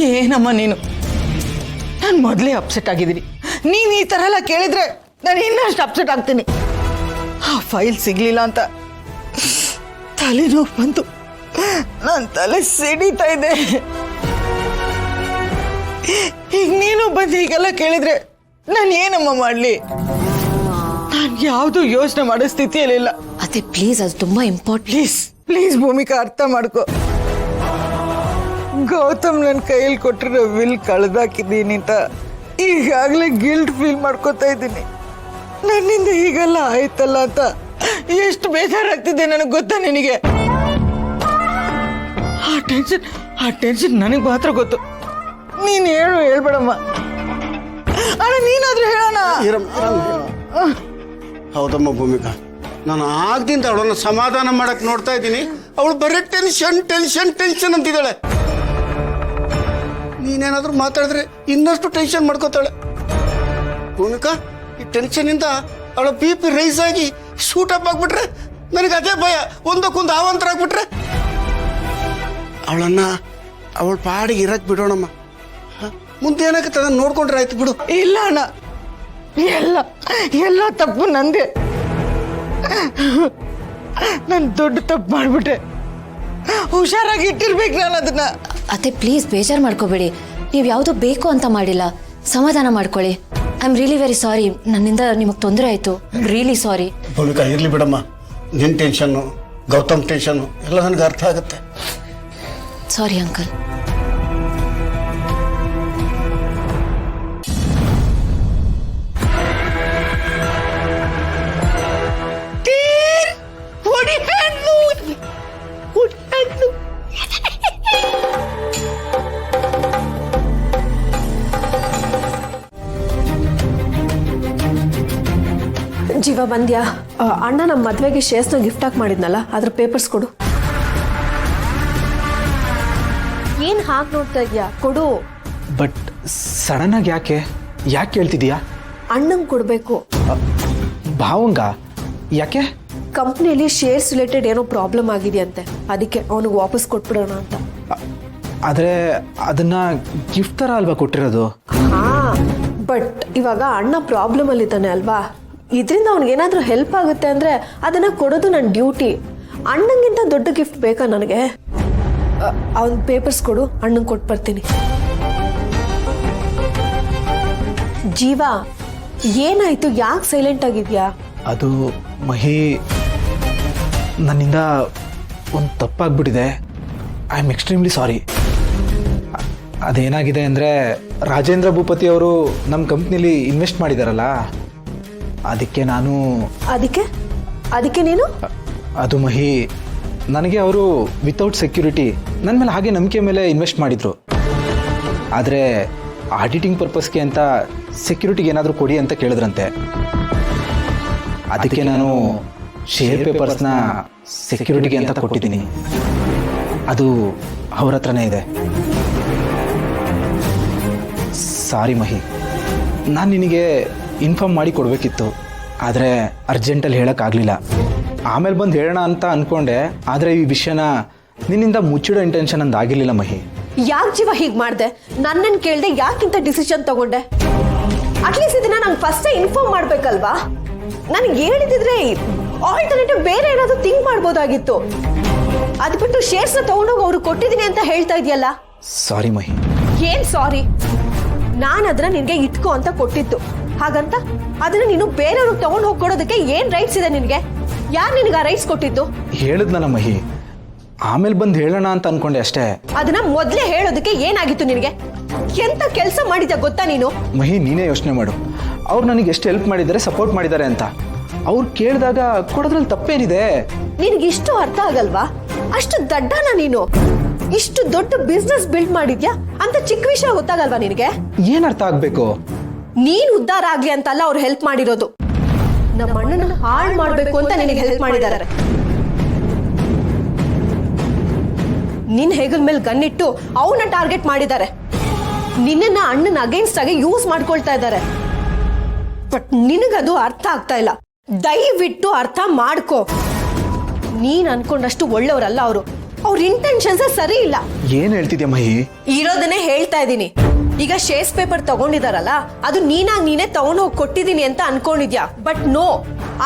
ಏನಮ್ಮ ನೀನು, ನಾನು ಮೊದಲೇ ಅಪ್ಸೆಟ್ ಆಗಿದ್ದೀನಿ. ನೀನು ಈ ಥರ ಎಲ್ಲ ಕೇಳಿದ್ರೆ ನಾನು ಇನ್ನಷ್ಟು ಅಪ್ಸೆಟ್ ಆಗ್ತೀನಿ. ಆ ಫೈಲ್ ಸಿಗ್ಲಿಲ್ಲ ಅಂತ ತಲೆನೋವು ಬಂತು, ನನ್ನ ತಲೆ ಸಿಡಿತಾ ಇದೆ. ಈಗ ನೀನು ಬಂದು ಹೀಗೆಲ್ಲ ಕೇಳಿದ್ರೆ ನಾನು ಏನಮ್ಮ ಮಾಡಲಿ? ನಾನು ಯಾವುದು ಯೋಚನೆ ಮಾಡೋ ಸ್ಥಿತಿಯಲ್ಲಿಲ್ಲ. ಅದೇ ಪ್ಲೀಸ್, ಅದು ತುಂಬಾ ಇಂಪಾರ್ಟೆಂಟ್. ಪ್ಲೀಸ್ ಪ್ಲೀಸ್ ಭೂಮಿಕಾ, ಅರ್ಥ ಮಾಡ್ಕೊ. ಗೌತಮ್ ನನ್ನ ಕೈಯಲ್ಲಿ ಕೊಟ್ಟಿರೋ ವಿಲ್ ಕಳೆದಾಕಿದ್ದೀನಿ ಅಂತ ಈಗಾಗಲೇ ಗಿಲ್ಟ್ ಫೀಲ್ ಮಾಡ್ಕೋತಾ ಇದ್ದೀನಿ. ನನ್ನಿಂದ ಹೀಗೆಲ್ಲ ಆಯ್ತಲ್ಲ ಅಂತ ಎಷ್ಟು ಬೇಜಾರಾಗ್ತಿದೆ ನನಗೆ ಗೊತ್ತಾ ನಿನಗೆ? ಆ ಟೆನ್ಷನ್ ನನಗೆ ಮಾತ್ರ ಗೊತ್ತು. ನೀನು ಹೇಳ್ಬೇಡಮ್ಮ. ಅಣ್ಣ ನೀನಾದ್ರೂ ಹೇಳೋಣ. ಹೌದಮ್ಮ ಭೂಮಿಕಾ, ನಾನು ಆಗ್ದಿಂದ ಅವಳನ್ನು ಸಮಾಧಾನ ಮಾಡಕ್ ನೋಡ್ತಾ ಇದ್ದೀನಿ. ಅವಳು ಬರೀ ಟೆನ್ಷನ್ ಟೆನ್ಷನ್ ಟೆನ್ಷನ್ ಅಂತಿದ್ದಾಳೆ. ನೀನೇನಾದ್ರೂ ಮಾತಾಡಿದ್ರೆ ಇನ್ನಷ್ಟು ಟೆನ್ಷನ್ ಮಾಡ್ಕೋತಾಳೆ. ಭೂಮಿಕಾ, ಈ ಟೆನ್ಷನ್ ಇಂದ ಅವಳ BP ರೈಸ್ ಆಗಿ ಶೂಟ್ ಅಪ್ ಆಗ್ಬಿಟ್ರೆ ನನಗೆ ಅದೇ ಭಯ. ಒಂದಕ್ಕೊಂದು ಅವಾಂತರ ಆಗ್ಬಿಟ್ರೆ ಅವಳನ್ನ ಅವಳ ಪಾಡಿಗೆ ಇರಕ್ ಬಿಡೋಣಮ್ಮ. ಮುಂದೆ ಏನಾಗುತ್ತೆ ಅದನ್ನ ನೋಡ್ಕೊಂಡ್ರೆ ಆಯ್ತು ಬಿಡು. ಇಲ್ಲ ಅಣ್ಣ, ಎಲ್ಲ ತಪ್ಪು ನಂದೆ. ನಾನು ದೊಡ್ಡ ತಪ್ಪು ಮಾಡ್ಬಿಟ್ಟೆ. ಹುಷಾರಾಗಿ ಇಟ್ಟಿರ್ಬೇಕು ನಾನು ಅದನ್ನ. ಅದೇ ಪ್ಲೀಸ್ ಬೇಜಾರು ಮಾಡ್ಕೋಬೇಡಿ. ನೀವು ಯಾವುದೋ ಬೇಕು ಅಂತ ಮಾಡಿಲ್ಲ, ಸಮಾಧಾನ ಮಾಡ್ಕೊಳ್ಳಿ. I am really very sorry. ನನ್ನಿಂದ ನಿಮಗೆ ತೊಂದರೆ ಆಯಿತು. Really sorry. ಭೂಮಿಕಾ, ಇರ್ಲಿ ಬಿಡಮ್ಮ. ನಿನ್ನ ಟೆನ್ಷನ್ನು, ಗೌತಮ್ ಟೆನ್ಷನ್ನು ಎಲ್ಲ ನನಗೆ ಅರ್ಥ ಆಗುತ್ತೆ. Sorry uncle. ಜೀವ ಬಂದ್ಯಾ? ಅಣ್ಣ ನಮ್ಮ ಮದುವೆಗೆ ಶೇರ್ಸ್ನ ಗಿಫ್ಟ್ ಆಗಿ ಮಾಡಿದ್ನಲ್ಲ, ಅದ್ರ ಪೇಪರ್ಸ್ ಕೊಡು. ಏನ್ ಹಾಗೆ ನೋಡ್ತಾ ಇದ್ಯಾ? ಕೊಡು. ಬಟ್ ಸಡನ್ ಆಗಿ ಯಾಕೆ ಕೇಳ್ತಿದ್ಯಾ? ಅಣ್ಣಂಗೆ ಕೊಡಬೇಕು. ಭಾವಂಗ ಯಾಕೆ? ಕಂಪ್ನಿಯಲ್ಲಿ ಶೇರ್ಸ್ ರಿಲೇಟೆಡ್ ಏನೋ ಪ್ರಾಬ್ಲಮ್ ಆಗಿದೆಯಂತೆ, ಅದಕ್ಕೆ ಅವನಿಗೆ ವಾಪಸ್ ಕೊಟ್ಬಿಡೋಣ ಅಂತ. ಆದರೆ ಅದನ್ನ ಗಿಫ್ಟ್ ಥರ ಅಲ್ವಾ ಕೊಟ್ಟಿರೋದು? ಹಾ, ಬಟ್ ಇವಾಗ ಅಣ್ಣ ಪ್ರಾಬ್ಲಮ್ ಅಲ್ಲಿದ್ದಾನೆ ಅಲ್ವಾ, ಇದರಿಂದ ಅವ್ನಿಗೇನಾದ್ರೂ ಹೆಲ್ಪ್ ಆಗುತ್ತೆ ಅಂದ್ರೆ ಅದನ್ನ ಕೊಡೋದು ನನ್ನ ಡ್ಯೂಟಿ. ಅಣ್ಣಂಗಿಂತ ದೊಡ್ಡ ಗಿಫ್ಟ್ ಬೇಕಾ ನನಗೆ? ಅವನ ಪೇಪರ್ಸ್ ಕೊಡು, ಅಣ್ಣಂಗೆ ಕೊಟ್ಟು ಬರ್ತೀನಿ. ಜೀವ, ಏನಾಯ್ತು? ಯಾಕೆ ಸೈಲೆಂಟ್ ಆಗಿದ್ಯಾ? ಅದು ಮಹಿ, ನನ್ನಿಂದ ಒಂದು ತಪ್ಪಾಗ್ಬಿಟ್ಟಿದೆ. I am extremely sorry. ಅದೇನಾಗಿದೆ ಅಂದರೆ, ರಾಜೇಂದ್ರ ಭೂಪತಿ ಅವರು ನಮ್ಮ ಕಂಪ್ನಿಲಿ ಇನ್ವೆಸ್ಟ್ ಮಾಡಿದಾರಲ್ಲ, ಅದಕ್ಕೆ ನಾನು ಅದಕ್ಕೆ ನೀನು? ಅದು ಮಹಿ, ನನಗೆ ಅವರು ವಿತೌಟ್ ಸೆಕ್ಯೂರಿಟಿ ನನ್ನ ಮೇಲೆ ಹಾಗೆ ನಂಬಿಕೆ ಮೇಲೆ ಇನ್ವೆಸ್ಟ್ ಮಾಡಿದರು. ಆದರೆ ಆಡಿಟಿಂಗ್ ಪರ್ಪಸ್ಗೆ ಅಂತ ಸೆಕ್ಯೂರಿಟಿಗೆ ಏನಾದರೂ ಕೊಡಿ ಅಂತ ಕೇಳಿದ್ರಂತೆ. ಅದಕ್ಕೆ ನಾನು ಶೇರ್ ಪೇಪರ್ಸ್ನ ಸೆಕ್ಯೂರಿಟಿಗೆ ಅಂತ ಕೊಟ್ಟಿದ್ದೀನಿ. ಅದು ಅವ್ರ ಹತ್ರನೇ ಇದೆ. ಸಾರಿ ಮಹಿ, ನಾನು ನಿನಗೆ ಇನ್ಫಾರ್ಮ್ ಮಾಡಿ ಕೊಡಬೇಕಿತ್ತು, ಆದರೆ ಅರ್ಜೆಂಟಲ್ಲಿ ಹೇಳೋಕ್ಕಾಗಲಿಲ್ಲ. ಆಮೇಲೆ ಬಂದು ಹೇಳೋಣ ಅಂತ ಅಂದ್ಕೊಂಡೆ, ಆದರೆ ಈ ವಿಷಯನ ನಿನ್ನಿಂದ ಮುಚ್ಚಿಡೋ ಇಂಟೆನ್ಷನ್ ಅಂದು ಆಗಿರಲಿಲ್ಲ ಮಹಿ. ಯಾಕೆ ಜೀವ ಹೀಗೆ ಮಾಡಿದೆ? ನನ್ನನ್ನು ಕೇಳದೆ ಯಾಕಿಂತ ಡಿಸಿಷನ್ ತಗೊಂಡೆ? ಅಟ್ಲೀಸ್ಟ್ ಇದನ್ನ ನಂಗೆ ಫಸ್ಟೇ ಇನ್ಫಾರ್ಮ್ ಮಾಡಬೇಕಲ್ವಾ? ನನಗೆ ಹೇಳಿದಿದ್ರೆ ಆಲ್ಟರ್ನೇಟಿವ್ ಬೇರೆ ಏನಾದರೂ ಥಿಂಕ್ ಮಾಡ್ಬೋದಾಗಿತ್ತು. ಅದು ಬಿಟ್ಟು ಶೇರ್ಸ್ನ ತಗೊಂಡೋಗಿ ಅವ್ರು ಕೊಟ್ಟಿದ್ದೀನಿ ಅಂತ ಹೇಳ್ತಾ ಇದೆಯಲ್ಲ. ಸಾರಿ ಮಹಿ. ಏನ್ ಸಾರಿ? ನಾನು ಅದನ್ನ ನಿನ್ಗೆ ಇಟ್ಕೋ ಅಂತ ಕೊಟ್ಟಿತ್ತು, ಹಾಗಂತ ಅದನ್ನ ನೀನು ಬೇರೆಯವ್ರಿಗೆ ತಗೊಂಡು ಹೋಗಿ ಕೊಡೋದಕ್ಕೆ ಏನ್ ರೈಟ್ಸ್ ಇದೆ ನಿನ್ಗೆ? ಯಾರು ನಿನ್ಗೆ ಆ ರೈಟ್ಸ್ ಕೊಟ್ಟಿದ್ದು? ಹೇಳಿದ್ನಲ್ಲ ಮಹಿ, ಆಮೇಲೆ ಬಂದು ಹೇಳೋಣ ಅಂತ ಅನ್ಕೊಂಡೆ ಅಷ್ಟೇ. ಅದನ್ನ ಮೊದಲೇ ಹೇಳೋದಕ್ಕೆ ಏನಾಗಿತ್ತು ನಿನಗೆ? ಎಂತ ಕೆಲಸ ಮಾಡಿದ್ಯಾ ಗೊತ್ತಾ ನೀನು? ಮಹಿ, ನೀನೇ ಯೋಚನೆ ಮಾಡು. ಅವ್ರು ನನಗೆ ಎಷ್ಟು ಹೆಲ್ಪ್ ಮಾಡಿದ್ದಾರೆ, ಸಪೋರ್ಟ್ ಮಾಡಿದ್ದಾರೆ ಅಂತ. ಅವ್ರು ಕೇಳಿದಾಗ ಕೊಡೋದ್ರಲ್ಲಿ ತಪ್ಪೇನಿದೆ? ನಿನ್ಗೆ ಇಷ್ಟು ಅರ್ಥ ಆಗಲ್ವಾ? ಅಷ್ಟು ದಡ್ಡನ ನೀನು? ಇಷ್ಟು ದೊಡ್ಡ ಬಿಸ್ನೆಸ್ ಬಿಲ್ಡ್ ಮಾಡಿದ್ಯಾ ಅಂತ ಚಿಕ್ಕ ವಿಷಯ ಗೊತ್ತಾಗಲ್ವಾ ನಿನಗೆ? ಏನ್ ಅರ್ಥ ಆಗ್ಬೇಕು? ನೀನ್ ಉದ್ಧಾರ ಆಗ್ಲಿ ಅಂತಲ್ಲ ಅವ್ರು ಹೆಲ್ಪ್ ಮಾಡಿರೋದು, ನಮ್ಮ ಅಣ್ಣನ ಹಾಳು ಮಾಡ್ಬೇಕು ಅಂತ ನಿನಗೆ ಹೆಲ್ಪ್ ಮಾಡಿದ್ದಾರೆ. ನಿನ್ ಹೆಗಲ್ ಮೇಲೆ ಗನ್ನಿಟ್ಟು ಅವನ ಟಾರ್ಗೆಟ್ ಮಾಡಿದ್ದಾರೆ. ನಿನ್ನ ಅಣ್ಣನ ಅಗೇನ್ಸ್ಟ್ ಆಗಿ ಯೂಸ್ ಮಾಡ್ಕೊಳ್ತಾ ಇದ್ದಾರೆ. ಬಟ್ ನಿನಗದು ಅರ್ಥ ಆಗ್ತಾ ಇಲ್ಲ. ದಯವಿಟ್ಟು ಅರ್ಥ ಮಾಡ್ಕೋ. ನೀನ್ ಅನ್ಕೊಂಡಷ್ಟು ಒಳ್ಳೆಯವರಲ್ಲ ಅವರು. ಅವ್ರ ಇಂಟೆನ್ಷನ್ಸ್ ಸರಿ ಇಲ್ಲ. ಏನು ಹೇಳ್ತಿದ್ಯಾ ಮಹಿ? ಇರೋದನ್ನೇ ಹೇಳ್ತಾ ಇದ್ದೀನಿ. ಈಗ ಶೇರ್ಸ್ ಪೇಪರ್ ತಗೊಂಡಿದಾರಲ್ಲ, ಅದು ನೀನೇ ತಗೊಂಡು ಹೋಗಿ ಕೊಟ್ಟಿದ್ದೀನಿ ಅಂತ ಅನ್ಕೊಂಡಿದ್ಯಾ. ಬಟ್ ನೋ,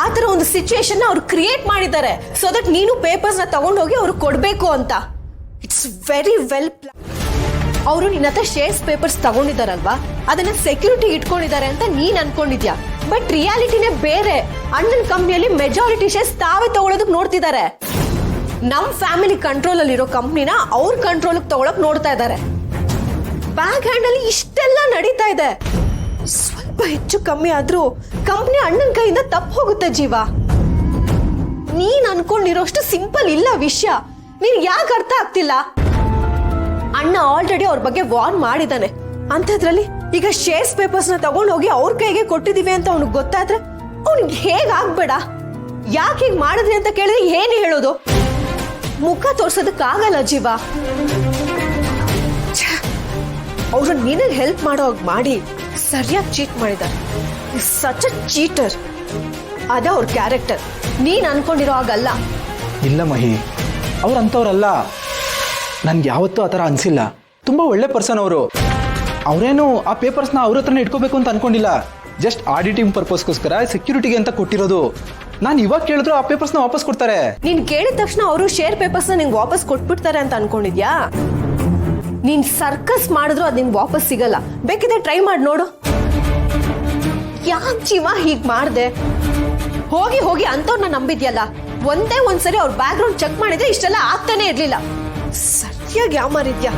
ಆ ತರ ಒಂದು ಸಿಚುಯೇಷನ್ ಅವ್ರು ಕ್ರಿಯೇಟ್ ಮಾಡಿದ್ದಾರೆ ಸೊ ದಟ್ ನೀನು ಪೇಪರ್ಸ್ ನ ತಗೊಂಡೋಗಿ ಅವ್ರಿಗೆ ಕೊಡ್ಬೇಕು ಅಂತ. It's very well plan. ಅವರು ನಿನ್ನ ಹತ್ರ ಶೇರ್ಸ್ ಪೇಪರ್ಸ್ ತಗೊಂಡಿದಾರಲ್ವಾ, ಅದನ್ನ ಸೆಕ್ಯೂರಿಟಿ ಇಟ್ಕೊಂಡಿದ್ದಾರೆ ಅಂತ ನೀನ್ ಅನ್ಕೊಂಡಿದ್ಯಾ. ಬಟ್ ರಿಯಾಲಿಟಿನೇ ಬೇರೆ. ಅಣ್ಣನ ಕಂಪ್ನಿಯಲ್ಲಿ ಮೆಜಾರಿಟಿ ಶೇರ್ಸ್ ತಾವೇ ತಗೊಳೋದಕ್ ನೋಡ್ತಿದ್ದಾರೆ. ನಮ್ ಫ್ಯಾಮಿಲಿ ಕಂಟ್ರೋಲ್ ಅಲ್ಲಿ ಇರೋ ಕಂಪ್ನಿನ ಅವ್ರ ಕಂಟ್ರೋಲ್ ತಗೊಳಕ್ ನೋಡ್ತಾ ಇದ್ದಾರೆ. ಬ್ಯಾಕ್ ಹ್ಯಾಂಡ್ ಅಲ್ಲಿ ಇಷ್ಟೆಲ್ಲ ನಡೀತಾ ಇದೆ. ಸ್ವಲ್ಪ ಹೆಚ್ಚು ಕಮ್ಮಿ ಆದ್ರೂ ಕಂಪ್ನಿ ಅಣ್ಣನ ಕೈಯಿಂದ ತಪ್ಪು ಹೋಗುತ್ತೆ ಜೀವ. ನೀನ್ ಅನ್ಕೊಂಡಿರೋಷ್ಟು ಸಿಂಪಲ್ ಇಲ್ಲ ವಿಷಯ. ನೀನ್ ಯಾಕೆ ಅರ್ಥ ಆಗ್ತಿಲ್ಲ? ಅಣ್ಣ ಆಲ್ರೆಡಿ ಅವ್ರ ಬಗ್ಗೆ ವಾರ್ನ್ ಮಾಡಿದಾನೆ. ಅಂಥದ್ರಲ್ಲಿ ಈಗ ಶೇರ್ಸ್ ಪೇಪರ್ಸ್ ನ ತಗೊಂಡೋಗಿ ಅವ್ರ ಕೈಗೆ ಕೊಟ್ಟಿದೀವಿ ಅಂತ ಅವ್ನಿಗೆ ಗೊತ್ತಾದ್ರೆ ಅವ್ನಿಗೆ ಹೇಗ್ ಆಗ್ಬೇಡ. ಯಾಕೆ ಹೀಗ್ ಮಾಡಿದ್ರಿ ಅಂತ ಕೇಳಿದ್ರೆ ಏನು ಹೇಳೋದು? ಮುಖ ತೋರ್ಸೋದಕ್ಕಾಗಲ್ಲ ಜೀವ. ಅವ್ರು ನಿನಗೆ ಹೆಲ್ಪ್ ಮಾಡೋ ಮಾಡಿ ಸರಿಯಾಗಿ ಚೀಟ್ ಮಾಡಿದ್ದಾರೆ. Such a cheater. ಅದೇ ಅವ್ರ ಕ್ಯಾರೆಕ್ಟರ್. ನೀನ್ ಅನ್ಕೊಂಡಿರೋ ಹಾಗಲ್ಲ. ಇಲ್ಲ ಮಹಿ, ಅವ್ರು ಅಂಥವ್ರಲ್ಲ. ನನ್ಗೆ ಯಾವತ್ತೂ ಆ ಥರ ಅನಿಸಿಲ್ಲ. ತುಂಬ ಒಳ್ಳೆ ಪರ್ಸನ್ ಅವರು. ಅವರೇನು ಆ ಪೇಪರ್ಸ್ನ ಅವ್ರ ಹತ್ರನೇ ಇಟ್ಕೋಬೇಕು ಅಂತ ಅನ್ಕೊಂಡಿಲ್ಲ. ಜಸ್ಟ್ ಆಡಿಟಿಂಗ್ ಪರ್ಪಸ್ಗೋಸ್ಕರ ಸೆಕ್ಯೂರಿಟಿಗೆ ಅಂತ ಕೊಟ್ಟಿರೋದು. ನಾನು ಇವಾಗ ಕೇಳಿದ್ರು ಆ ಪೇಪರ್ಸ್ನ ವಾಪಸ್ ಕೊಡ್ತಾರೆ. ನೀನ್ ಕೇಳಿದ ತಕ್ಷಣ ಅವರು ಶೇರ್ ಪೇಪರ್ಸ್ ನ ನಿಂಗೆ ವಾಪಸ್ ಕೊಟ್ಬಿಡ್ತಾರೆ ಅಂತ ಅನ್ಕೊಂಡಿದ್ಯಾ? ನೀನ್ ಸರ್ಕಸ್ ಮಾಡಿದ್ರು ಅದ್ ನಿಂಗೆ ವಾಪಸ್ ಸಿಗಲ್ಲ. ಬೇಕಿದ್ರೆ ಟ್ರೈ ಮಾಡಿ ನೋಡು. ಯಾಕೆ ಜೀವ ಹೀಗ್ ಮಾಡ್ದೆ? ಹೋಗಿ ಹೋಗಿ ಅಂತವ್ರನ್ನ ನಂಬಿದ್ಯಲ್ಲ. ಒಂದೇ ಒಂದ್ಸರಿ ಅವ್ರ ಬ್ಯಾಕ್ ಗ್ರೌಂಡ್ ಚೆಕ್ ಮಾಡಿದ್ರೆ ಇಷ್ಟೆಲ್ಲ ಆಗ್ತಾನೆ ಇರ್ಲಿಲ್ಲ. ಸರಿಯಾಗಿ ಯಾವ ಮಾರಿದ್ಯಾ?